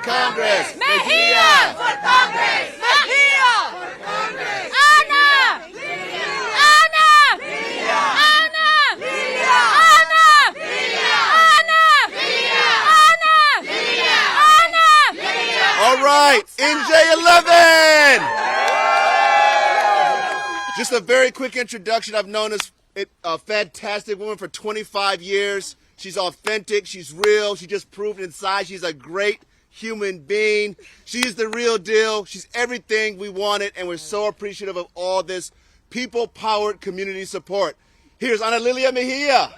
Congress! Mejia! For Congress! Mejia! For Congress! Ana! Mejia! Ana! Mejia! Ana! Mejia! Ana! Mejia! Ana! Mejia! Ana! Mejia! Ana! Mejia! All right, NJ11! Just a very quick introduction. I've known this fantastic woman for 25 years. She's authentic. She's real. She just proved inside she's a great human being. She's the real deal. She's everything we wanted, and we're so appreciative of all this people-powered community support. Here's Analilia Mejia.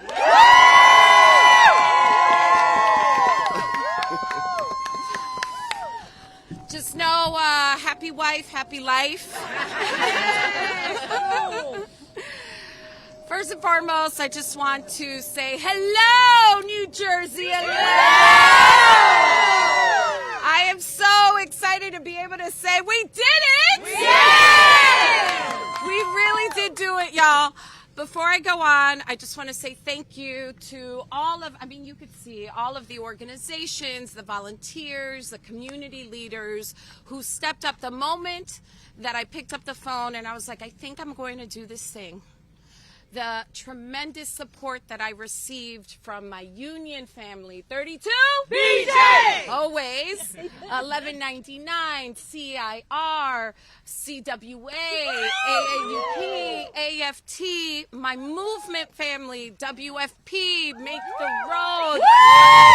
Just know, happy wife, happy life. First and foremost, I just want to say hello, New Jersey. Hello. I am so excited to be able to say we did it. We really did do it, y'all. Before I go on, I just want to say thank you to all of, you could see all of the organizations, the volunteers, the community leaders who stepped up the moment that I picked up the phone and I was like, I think I'm going to do this thing. The tremendous support that I received from my union family, 32 BJ! always, 1199, CIR, CWA, AAUP, AFT, my movement family, WFP, Make the Road,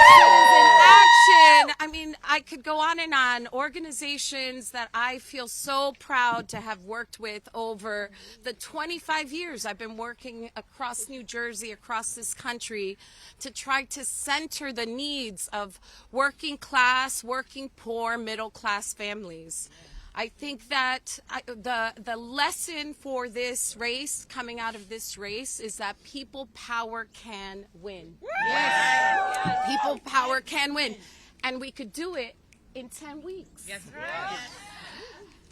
Citizens in Action. I could go on and on. Organizations that I feel so proud to have worked with over the 25 years I've been working across New Jersey, across this country, to try to center the needs of working class, working poor, middle class families. I think that the lesson for this race, coming out of this race, is that people power can win. Yes. People power can win. And we could do it in 10 weeks. Yes.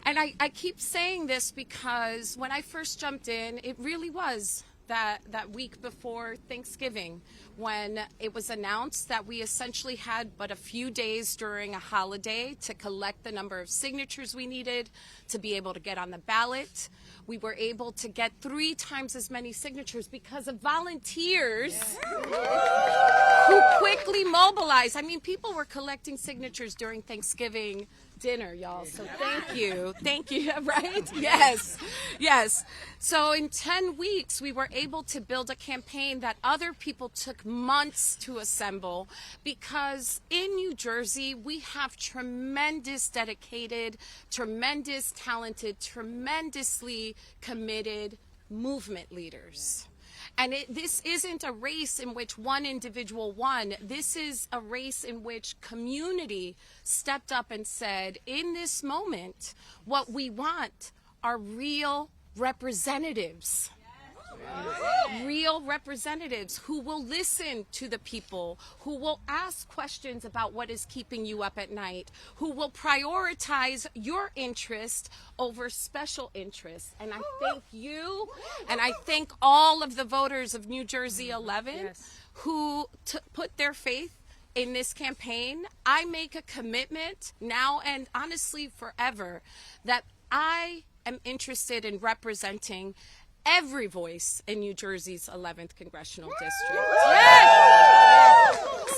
And I keep saying this because when I first jumped in, it really was that week before Thanksgiving when it was announced that we essentially had but a few days during a holiday to collect the number of signatures we needed to be able to get on the ballot. We were able to get 3 times as many signatures because of volunteers who quickly mobilized. People were collecting signatures during Thanksgiving dinner, y'all. So thank you, right? Yes. So in 10 weeks, we were able to build a campaign that other people took months to assemble because in New Jersey, we have tremendous dedicated, tremendous talented, tremendously committed movement leaders. And this isn't a race in which one individual won. This is a race in which community stepped up and said, in this moment, what we want are real representatives. Real representatives who will listen to the people, who will ask questions about what is keeping you up at night, who will prioritize your interest over special interests. And I thank you, and I thank all of the voters of New Jersey 11 who put their faith in this campaign. I make a commitment now and honestly forever that I am interested in representing every voice in New Jersey's 11th Congressional District.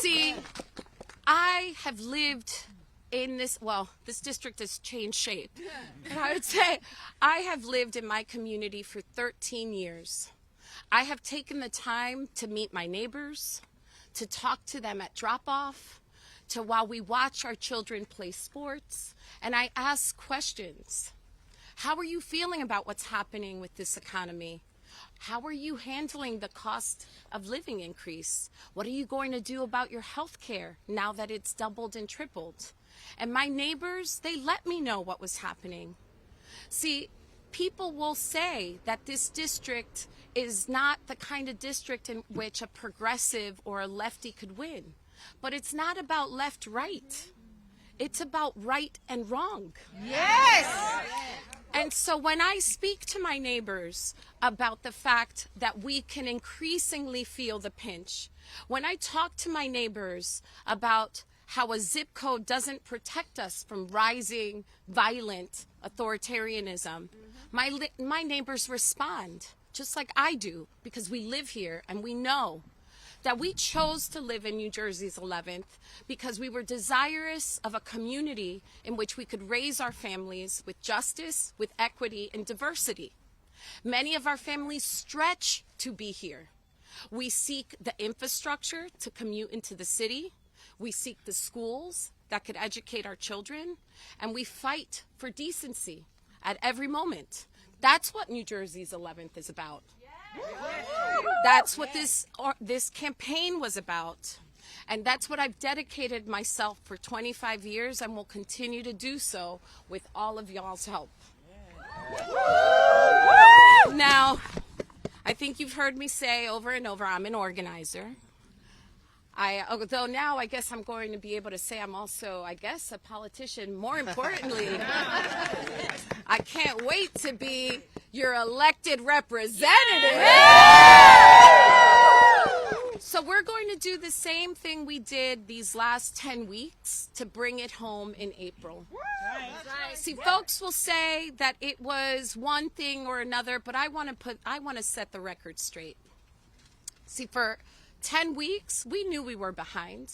See, I have lived in this district has changed shape. And I would say I have lived in my community for 13 years. I have taken the time to meet my neighbors, to talk to them at drop-off, to while we watch our children play sports, and I ask questions. How are you feeling about what's happening with this economy? How are you handling the cost of living increase? What are you going to do about your health care now that it's doubled and tripled? And my neighbors, they let me know what was happening. See, people will say that this district is not the kind of district in which a progressive or a lefty could win. But it's not about left-right. It's about right and wrong. Yes! And so when I speak to my neighbors about the fact that we can increasingly feel the pinch, when I talk to my neighbors about how a zip code doesn't protect us from rising violent authoritarianism. My neighbors respond just like I do, because we live here and we know that we chose to live in New Jersey's 11th because we were desirous of a community in which we could raise our families with justice, with equity, and diversity. Many of our families stretch to be here. We seek the infrastructure to commute into the city. We seek the schools that could educate our children. And we fight for decency at every moment. That's what New Jersey's 11th is about. That's what this campaign was about. And that's what I've dedicated myself for 25 years and will continue to do so with all of y'all's help. Now, I think you've heard me say over and over, I'm an organizer. Although now I guess I'm going to be able to say I'm also, I guess, a politician. More importantly, I can't wait to be your elected representative. So we're going to do the same thing we did these last 10 weeks to bring it home in April. See, folks will say that it was one thing or another, but I want to set the record straight. See, for 10 weeks, we knew we were behind.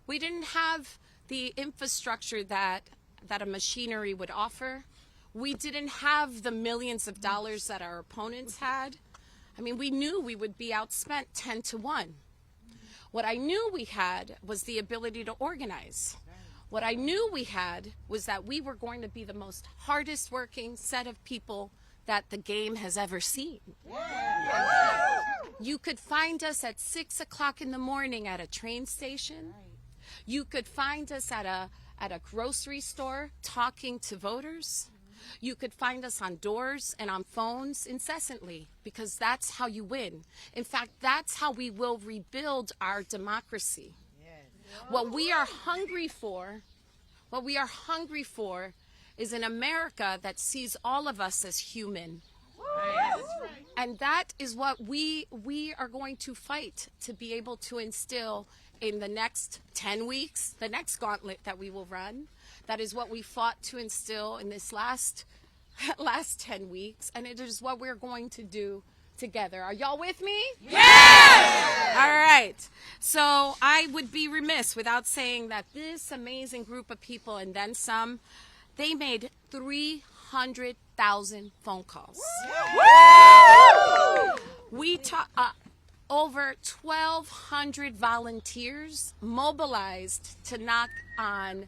We didn't have the infrastructure that a machinery would offer. We didn't have the millions of dollars that our opponents had. I mean, we knew we would be outspent 10-1. What I knew we had was the ability to organize. What I knew we had was that we were going to be the most hardest working set of people that the game has ever seen. You could find us at 6 o'clock in the morning at a train station. You could find us at a grocery store talking to voters. You could find us on doors and on phones incessantly, because that's how you win. In fact, that's how we will rebuild our democracy. What we are hungry for is an America that sees all of us as human. And that is what we are going to fight to be able to instill in the next 10 weeks, the next gauntlet that we will run. That is what we fought to instill in this last 10 weeks, and it is what we're going to do together. Are y'all with me? Yes! All right. So I would be remiss without saying that this amazing group of people, and then some, they made 300,000 phone calls. We over 1,200 volunteers mobilized to knock on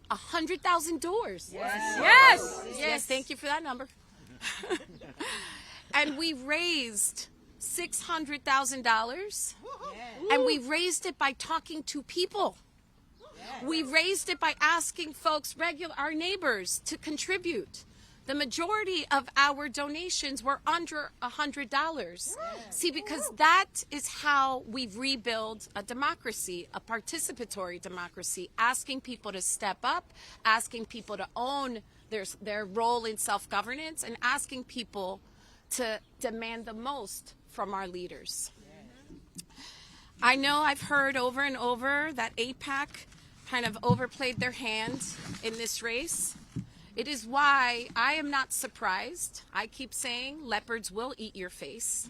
100,000 doors. Yes. Thank you for that number. And we raised $600,000, and we raised it by talking to people. We raised it by asking folks, our neighbors, to contribute. The majority of our donations were under $100. See, because that is how we rebuild a democracy, a participatory democracy, asking people to step up, asking people to own their role in self-governance, and asking people to demand the most from our leaders. I know I've heard over and over that AIPAC kind of overplayed their hand in this race. It is why I am not surprised. I keep saying leopards will eat your face.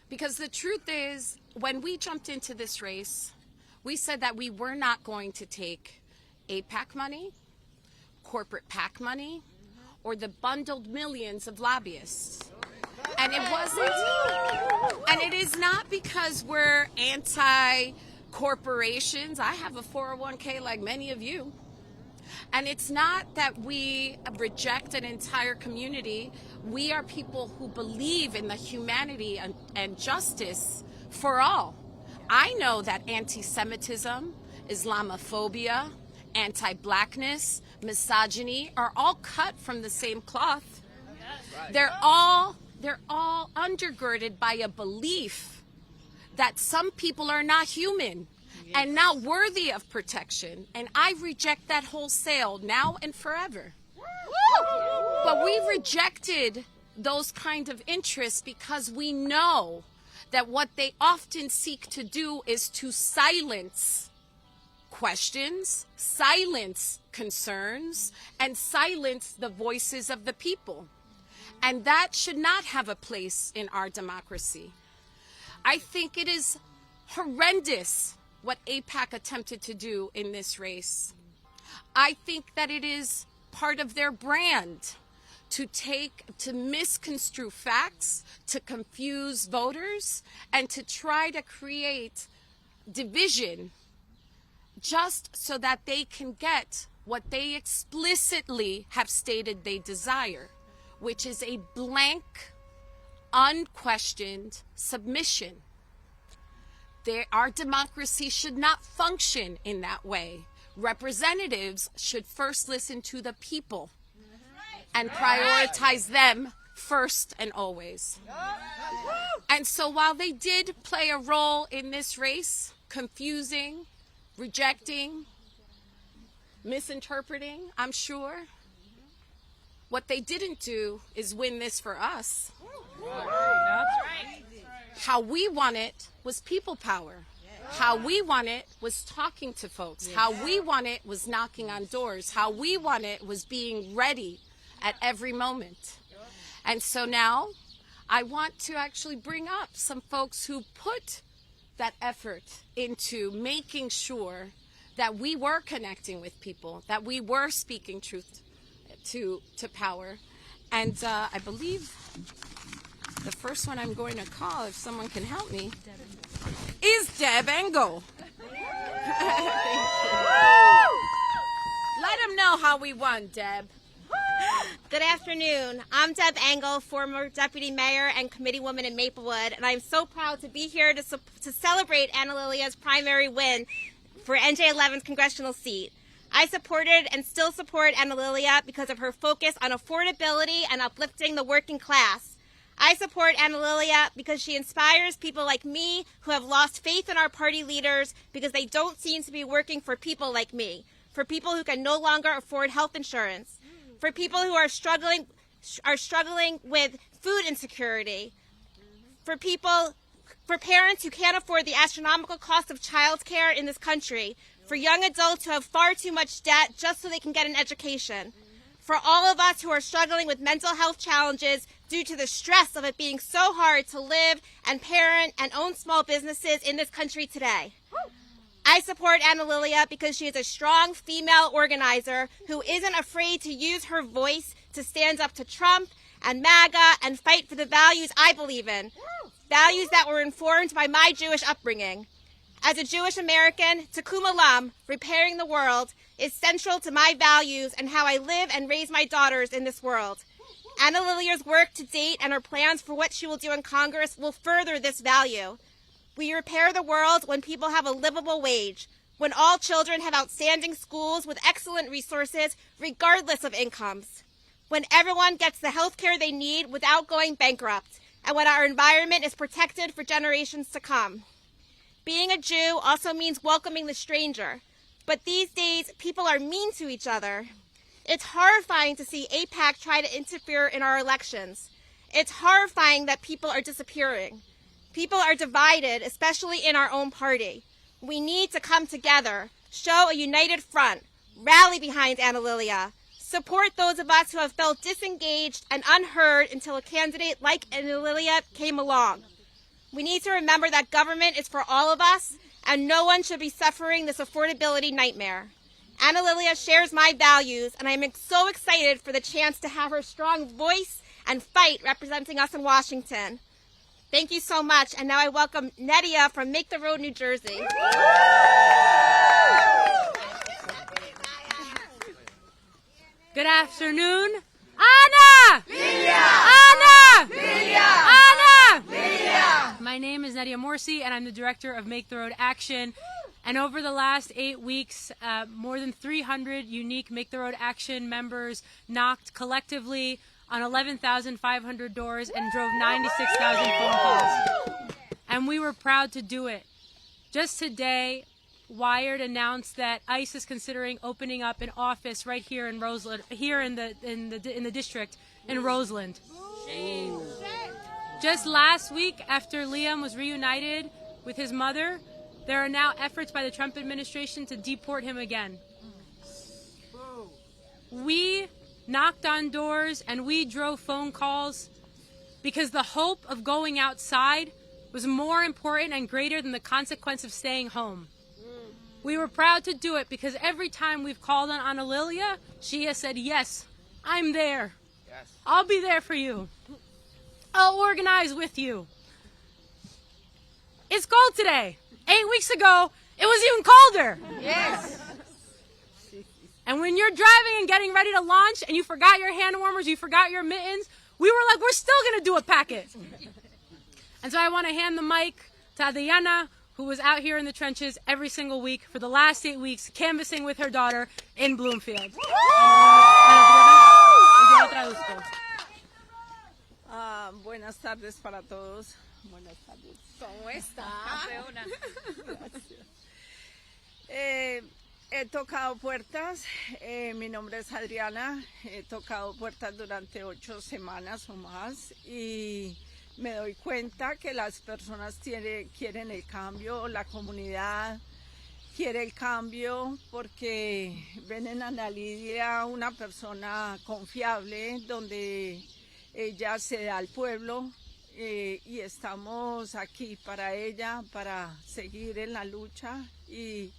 Because the truth is, when we jumped into this race, we said that we were not going to take AIPAC money, corporate PAC money, or the bundled millions of lobbyists. And it wasn't, and it is not because we're anti-corporations. I have a 401k like many of you. And it's not that we reject an entire community. We are people who believe in the humanity and justice for all. I know that anti-Semitism, Islamophobia, anti-blackness, misogyny are all cut from the same cloth. They're all undergirded by a belief that some people are not human and not worthy of protection. And I reject that wholesale now and forever. But we rejected those kind of interests because we know that what they often seek to do is to silence questions, silence concerns, and silence the voices of the people. And that should not have a place in our democracy. I think it is horrendous what AIPAC attempted to do in this race. I think that it is part of their brand to misconstrue facts, to confuse voters, and to try to create division just so that they can get what they explicitly have stated they desire, which is a blank, unquestioned submission. Our democracy should not function in that way. Representatives should first listen to the people and prioritize them first and always. And so while they did play a role in this race, confusing, rejecting, misinterpreting, I'm sure, what they didn't do is win this for us. That's right. How we won it was people power. How we won it was talking to folks. How we won it was knocking on doors. How we won it was being ready at every moment. And so now I want to actually bring up some folks who put that effort into making sure that we were connecting with people, that we were speaking truth to power. And I believe the first one I'm going to call, if someone can help me, is Deb Engel. Let them know how we won, Deb. Good afternoon. I'm Deb Engel, former deputy mayor and committee woman in Maplewood, and I'm so proud to be here to celebrate Analilia's primary win for NJ11's congressional seat. I supported and still support Analilia because of her focus on affordability and uplifting the working class. I support Analilia because she inspires people like me who have lost faith in our party leaders because they don't seem to be working for people like me, for people who can no longer afford health insurance, for people who are struggling with food insecurity, for parents who can't afford the astronomical cost of childcare in this country, for young adults who have far too much debt just so they can get an education, for all of us who are struggling with mental health challenges due to the stress of it being so hard to live and parent and own small businesses in this country today. I support Analilia because she is a strong female organizer who isn't afraid to use her voice to stand up to Trump and MAGA and fight for the values I believe in, values that were informed by my Jewish upbringing. As a Jewish American, Tikkun Olam, repairing the world, is central to my values and how I live and raise my daughters in this world. Analilia's work to date and her plans for what she will do in Congress will further this value. We repair the world when people have a livable wage, when all children have outstanding schools with excellent resources regardless of incomes, when everyone gets the health care they need without going bankrupt, and when our environment is protected for generations to come. Being a Jew also means welcoming the stranger, but these days people are mean to each other. It's horrifying to see AIPAC try to interfere in our elections. It's horrifying that people are disappearing. People are divided, especially in our own party. We need to come together, show a united front, rally behind Analilia, support those of us who have felt disengaged and unheard until a candidate like Analilia came along. We need to remember that government is for all of us, and no one should be suffering this affordability nightmare. Analilia shares my values, and I'm so excited for the chance to have her strong voice and fight representing us in Washington. Thank you so much, and now I welcome Nedia from Make the Road, New Jersey. Good afternoon. Anna! Anna! Anna! My name is Nadia Morsi, and I'm the director of Make the Road Action. And over the last 8 weeks, more than 300 unique Make the Road Action members knocked collectively on 11,500 doors and drove 96,000 phone calls. And we were proud to do it. Just today, Wired announced that ICE is considering opening up an office right here in Roseland, here in the district in Roseland. Just last week, after Liam was reunited with his mother, there are now efforts by the Trump administration to deport him again. We knocked on doors and we drove phone calls because the hope of going outside was more important and greater than the consequence of staying home. We were proud to do it because every time we've called on Analilia, she has said, yes, I'm there. Yes. I'll be there for you. I'll organize with you. It's cold today. 8 weeks ago, it was even colder. Yes. And when you're driving and getting ready to launch and you forgot your hand warmers, you forgot your mittens, we were like, we're still going to do a packet. And so I want to hand the mic to Adriana, who was out here in the trenches every single week for the last 8 weeks, canvassing with her daughter in Bloomfield. Buenas tardes para todos. Buenas tardes. ¿Cómo está? He tocado puertas. Mi nombre es Adriana. He tocado puertas durante 8 semanas o más y me doy cuenta que las personas quieren el cambio, la comunidad quiere el cambio porque ven en Analilia una persona confiable donde ella se da al pueblo y estamos aquí para ella, para seguir en la lucha y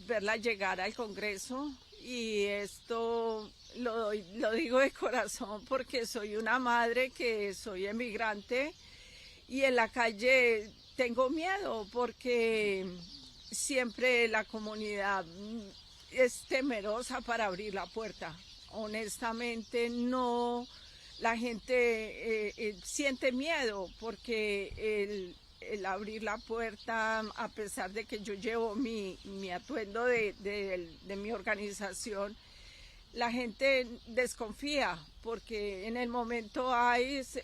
verla llegar al Congreso. Y esto lo digo de corazón porque soy una madre que soy emigrante y en la calle tengo miedo porque siempre la comunidad es temerosa para abrir la puerta. Honestamente no, la gente siente miedo porque el abrir la puerta, a pesar de que yo llevo mi atuendo de mi organización, la gente desconfía porque en el momento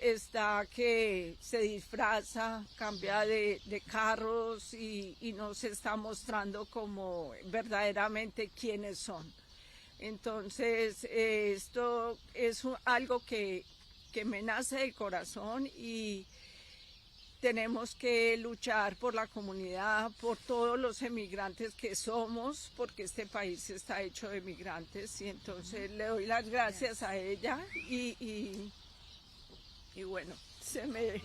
está que se disfraza, cambia de carros y no se está mostrando como verdaderamente quiénes son. Entonces esto es algo que me nace del corazón y tenemos que luchar por la comunidad, por todos los emigrantes que somos, porque este país está hecho de emigrantes y entonces le doy las gracias a ella y bueno, se me...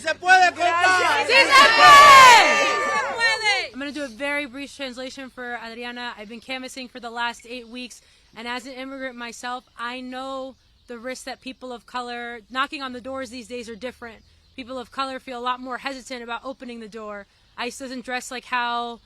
¡Se puede, compa! ¡Sí se puede! I'm going to do a very brief translation for Adriana. I've been canvassing for the last 8 weeks, and as an immigrant myself, I know the risks that people of color knocking on the doors these days are different. People of color feel a lot more hesitant about opening the door. ICE doesn't dress like how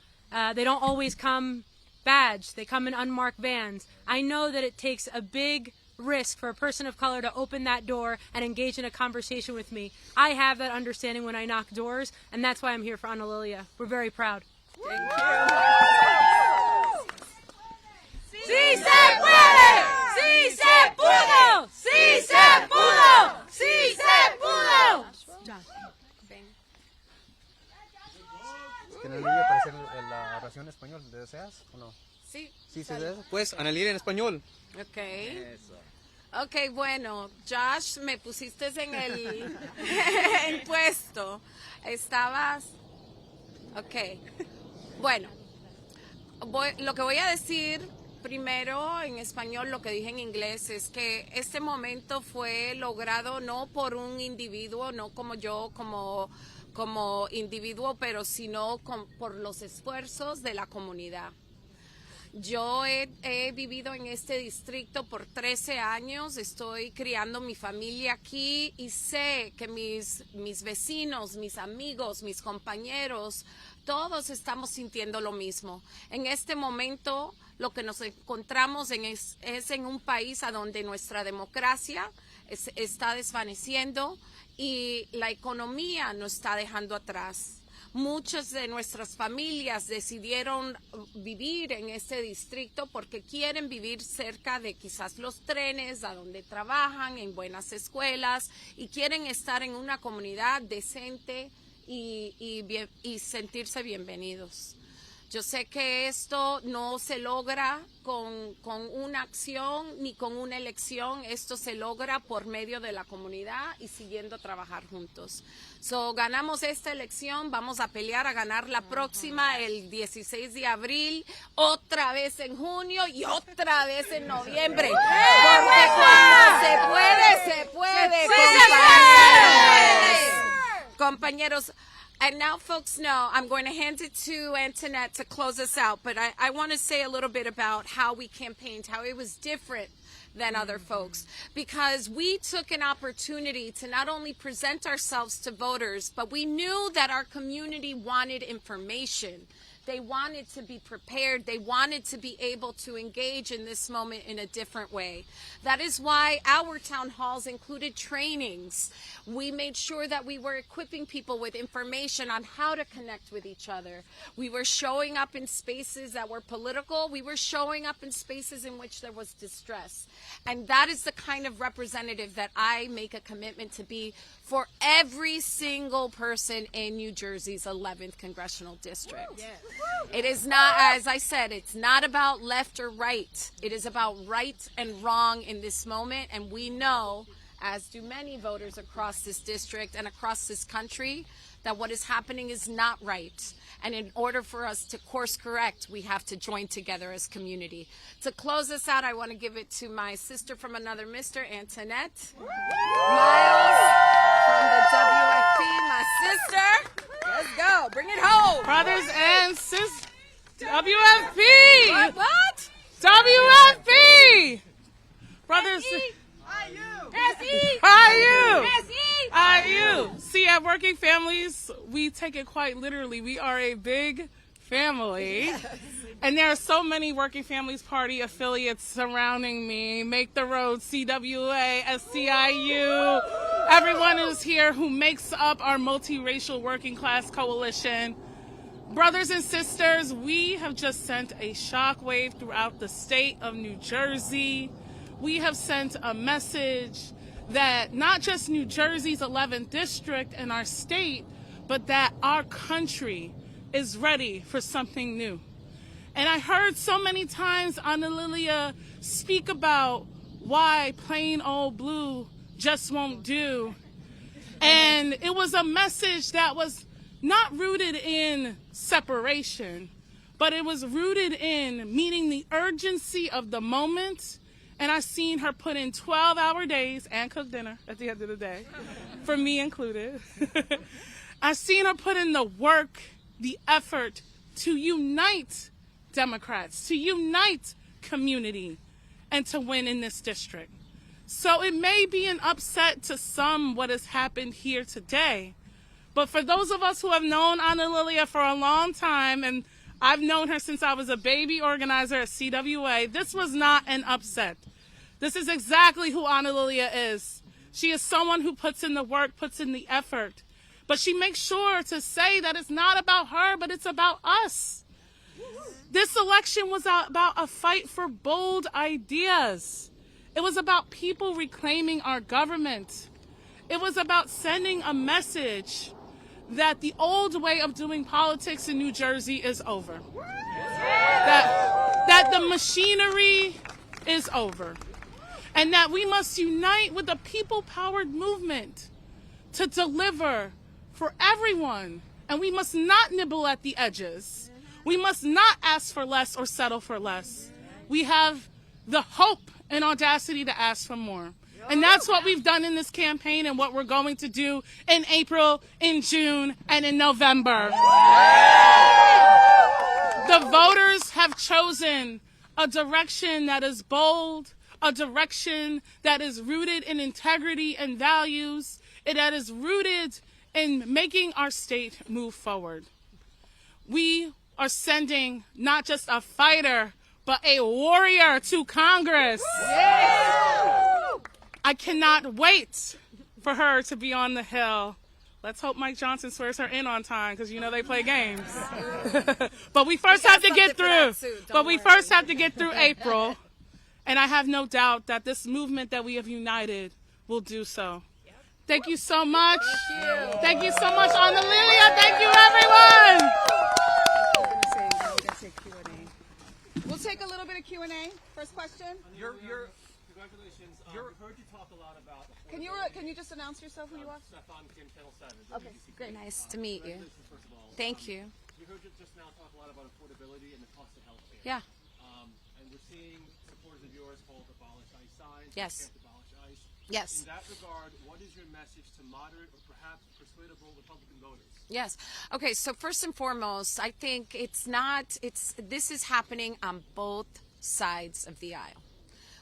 they don't always come badged. They come in unmarked vans. I know that it takes a big risk for a person of color to open that door and engage in a conversation with me. I have that understanding when I knock doors, and that's why I'm here for Analilia. We're very proud. Thank you. ¡Sí se puede! ¡Sí se pudo! ¡Sí se pudo! ¡Sí se pudo! Analilia, para hacer la oración en español, ¿le deseas o no? Sí. Sí, se desea. Pues, Analilia en español. Ok. Ok, bueno, Josh, me pusiste en el en puesto. Estabas... Ok. Bueno, lo que voy a decir primero en español, lo que dije en inglés, es que este momento fue logrado no por un individuo, no como yo, como individuo, pero sino por los esfuerzos de la comunidad. Yo he vivido en este distrito por 13 años, estoy criando mi familia aquí y sé que mis vecinos, mis amigos, mis compañeros, todos estamos sintiendo lo mismo. En este momento lo que nos encontramos es en un país a donde nuestra democracia está desvaneciendo y la economía nos está dejando atrás. Muchas de nuestras familias decidieron vivir en este distrito porque quieren vivir cerca de quizás los trenes, a donde trabajan, en buenas escuelas y quieren estar en una comunidad decente y sentirse bienvenidos. Yo sé que esto no se logra con una acción ni con una elección. Esto se logra por medio de la comunidad y siguiendo trabajar juntos. So, ganamos esta elección, vamos a pelear a ganar la próxima el 16 de abril, otra vez en junio y otra vez en noviembre. Porque cuando se puede, compañeros. And now folks know, I'm going to hand it to Antoinette to close us out, but I want to say a little bit about how we campaigned, how it was different than other folks, because we took an opportunity to not only present ourselves to voters, but we knew that our community wanted information. They wanted to be prepared. They wanted to be able to engage in this moment in a different way. That is why our town halls included trainings. We made sure that we were equipping people with information on how to connect with each other. We were showing up in spaces that were political. We were showing up in spaces in which there was distress. And that is the kind of representative that I make a commitment to be for every single person in New Jersey's 11th Congressional District. Yes. It is not, as I said, it's not about left or right. It is about right and wrong in this moment. And we know, as do many voters across this district and across this country, that what is happening is not right. And in order for us to course correct, we have to join together as community. To close this out, I want to give it to my sister from another mister, Antoinette. Miles from the WFP, my sister. Let's go. Bring it home. Brothers and sisters. WFP. What? WFP. Brothers. IU. See, at Working Families, we take it quite literally. We are a big family. Yes. And there are so many Working Families Party affiliates surrounding me. Make the Road, CWA, SCIU. Everyone who's here who makes up our multiracial working class coalition. Brothers and sisters, we have just sent a shockwave throughout the state of New Jersey. We have sent a message that not just New Jersey's 11th district and our state, but that our country is ready for something new. And I heard so many times Analilia speak about why plain old blue just won't do. And it was a message that was not rooted in separation, but it was rooted in meeting the urgency of the moment. And I've seen her put in 12-hour days and cook dinner at the end of the day, for me included. I've seen her put in the work, the effort to unite Democrats, to unite community, and to win in this district. So it may be an upset to some what has happened here today, but for those of us who have known Analilia for a long time, and I've known her since I was a baby organizer at CWA, this was not an upset. This is exactly who Analilia is. She is someone who puts in the work, puts in the effort. But she makes sure to say that it's not about her, but it's about us. This election was about a fight for bold ideas. It was about people reclaiming our government. It was about sending a message that the old way of doing politics in New Jersey is over. That the machinery is over. And that we must unite with a people-powered movement to deliver for everyone. And we must not nibble at the edges. We must not ask for less or settle for less. We have the hope and audacity to ask for more. And that's what we've done in this campaign and what we're going to do in April, in June, and in November. The voters have chosen a direction that is bold, a direction that is rooted in integrity and values, and that is rooted in making our state move forward. We are sending not just a fighter, but a warrior to Congress. I cannot wait for her to be on the Hill. Let's hope Mike Johnson swears her in on time, because you know they play games. But we first have to get through. But we first have to get through April. And I have no doubt that this movement that we have united will do so. Thank you so much. Thank you so much, Analilia. Thank you, everyone. We'll take a little bit of Q&A. First question. Congratulations. We've heard you talk a lot about. Can you just announce yourself who you are? Stefan Kim, Channel 7. Okay, great. Nice to meet you. Congratulations, first of all. Thank you. We heard you just now talk a lot about affordability and the cost of health care. Yeah. And we're seeing supporters of yours hold abolish ICE signs. Yes. Can't abolish ICE. Yes. In that regard, what is your message to moderate or perhaps persuadable Republican voters? Yes. Okay, so first and foremost, I think this is happening on both sides of the aisle.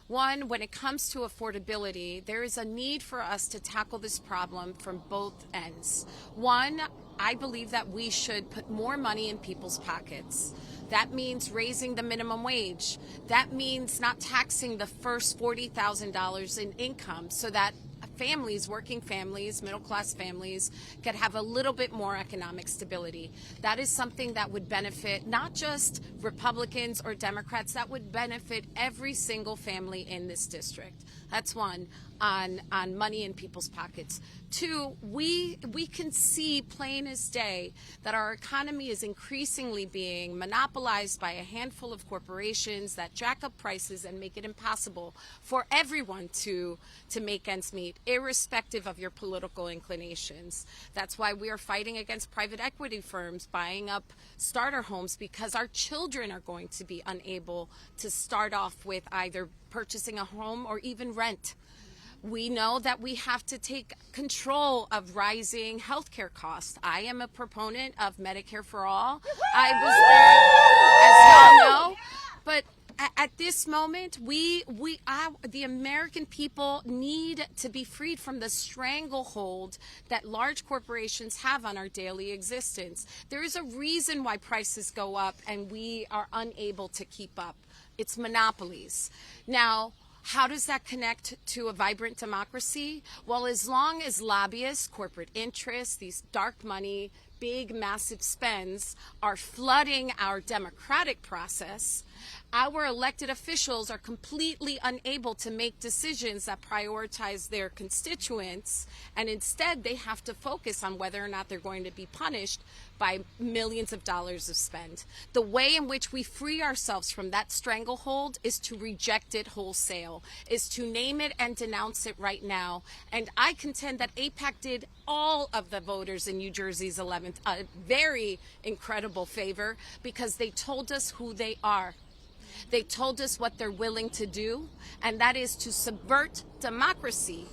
One, when it comes to affordability, there is a need for us to tackle this problem from both ends. One, I believe that we should put more money in people's pockets. That means raising the minimum wage. That means not taxing the first $40,000 in income so that families, working families, middle-class families, could have a little bit more economic stability. That is something that would benefit not just Republicans or Democrats, that would benefit every single family in this district. That's one, on money in people's pockets. Two, we can see plain as day that our economy is increasingly being monopolized by a handful of corporations that jack up prices and make it impossible for everyone to make ends meet, irrespective of your political inclinations. That's why we are fighting against private equity firms buying up starter homes, because our children are going to be unable to start off with either purchasing a home or even rent. We know that we have to take control of rising healthcare costs. I am a proponent of Medicare for all. I was there, as y'all know. But at this moment, the American people need to be freed from the stranglehold that large corporations have on our daily existence. There is a reason why prices go up and we are unable to keep up. It's monopolies. Now, how does that connect to a vibrant democracy? Well, as long as lobbyists, corporate interests, these dark money, big, massive spends are flooding our democratic process, our elected officials are completely unable to make decisions that prioritize their constituents, and instead they have to focus on whether or not they're going to be punished by millions of dollars of spend. The way in which we free ourselves from that stranglehold is to reject it wholesale, is to name it and denounce it right now. And I contend that AIPAC did all of the voters in New Jersey's 11th a very incredible favor, because they told us who they are. They told us what they're willing to do, and that is to subvert democracy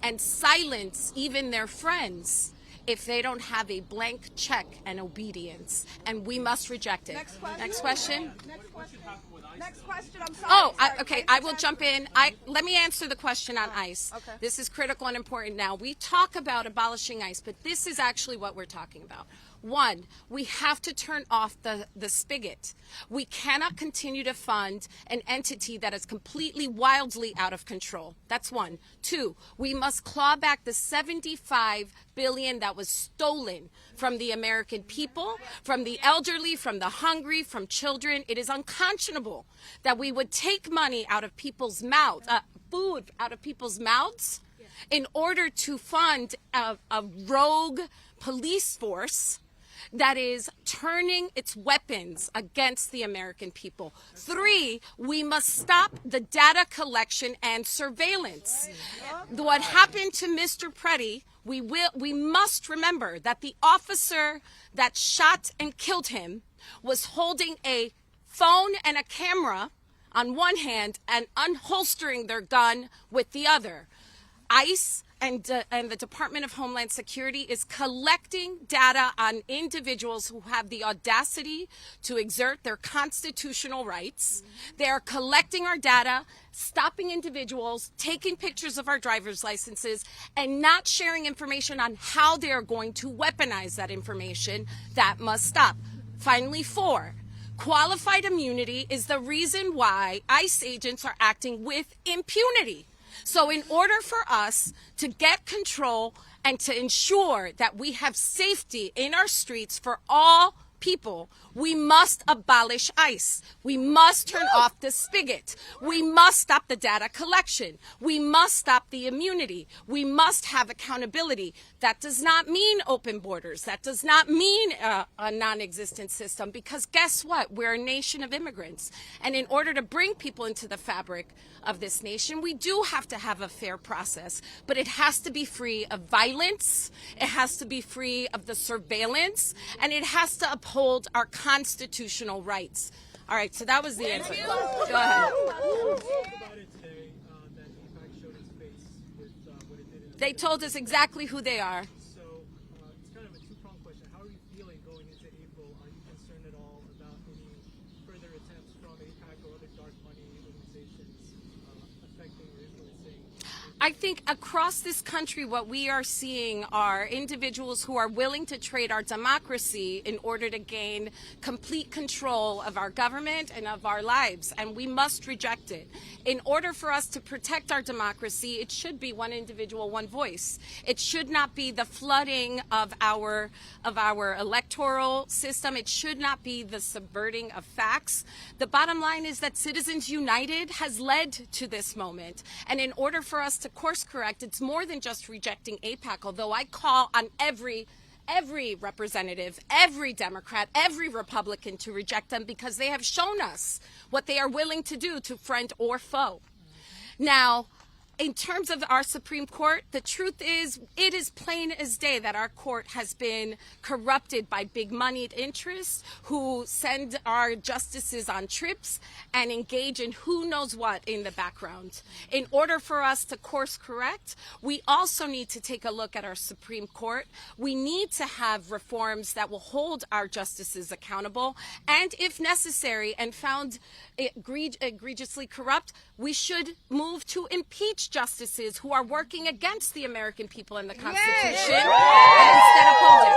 and silence even their friends if they don't have a blank check and obedience, and we must reject it. Next question. Next question. Next question. I'm sorry. Oh, sorry. okay. I will jump in. Let me answer the question on ICE. Okay. This is critical and important now. We talk about abolishing ICE, but this is actually what we're talking about. One, we have to turn off the spigot. We cannot continue to fund an entity that is completely, wildly out of control. That's one. Two, we must claw back the $75 billion that was stolen from the American people, from the elderly, from the hungry, from children. It is unconscionable that we would take money out of people's mouths, food out of people's mouths, in order to fund a rogue police force that is turning its weapons against the American people. Three, we must stop the data collection and surveillance. What happened to Mr. Preddy, we must remember that the officer that shot and killed him was holding a phone and a camera on one hand and unholstering their gun with the other. ICE and the Department of Homeland Security is collecting data on individuals who have the audacity to exert their constitutional rights. They are collecting our data, stopping individuals, taking pictures of our driver's licenses, and not sharing information on how they are going to weaponize that information. That must stop. Finally, four, qualified immunity is the reason why ICE agents are acting with impunity. So in order for us to get control and to ensure that we have safety in our streets for all people, We must abolish ICE. We must turn off the spigot. We must stop the data collection. We must stop the immunity. We must have accountability. That does not mean open borders. That does not mean a non-existent system, because guess what? We're a nation of immigrants. And in order to bring people into the fabric of this nation, we do have to have a fair process, but it has to be free of violence, it has to be free of the surveillance, and it has to uphold our constitutional rights. All right, so that was the answer. Go ahead. About it today, that AIPAC showed its face with what it did in They told us exactly who they are. So it's kind of a two-pronged question. How are you feeling going into April? Are you concerned at all about any further attempts from AIPAC or other dark money organizations affecting or influencing? I think across this country, what we are seeing are individuals who are willing to trade our democracy in order to gain complete control of our government and of our lives, and we must reject it. In order for us to protect our democracy, it should be one individual, one voice. It should not be the flooding of our electoral system. It should not be the subverting of facts. The bottom line is that Citizens United has led to this moment, and in order for us to course correct, it's more than just rejecting AIPAC, although I call on every representative, every Democrat, every Republican to reject them, because they have shown us what they are willing to do to friend or foe. Now, in terms of our Supreme Court, the truth is, it is plain as day that our court has been corrupted by big moneyed interests who send our justices on trips and engage in who knows what in the background. In order for us to course correct, we also need to take a look at our Supreme Court. We need to have reforms that will hold our justices accountable, and if necessary and found egregiously corrupt, we should move to impeach justices who are working against the American people and the Constitution, and instead uphold it.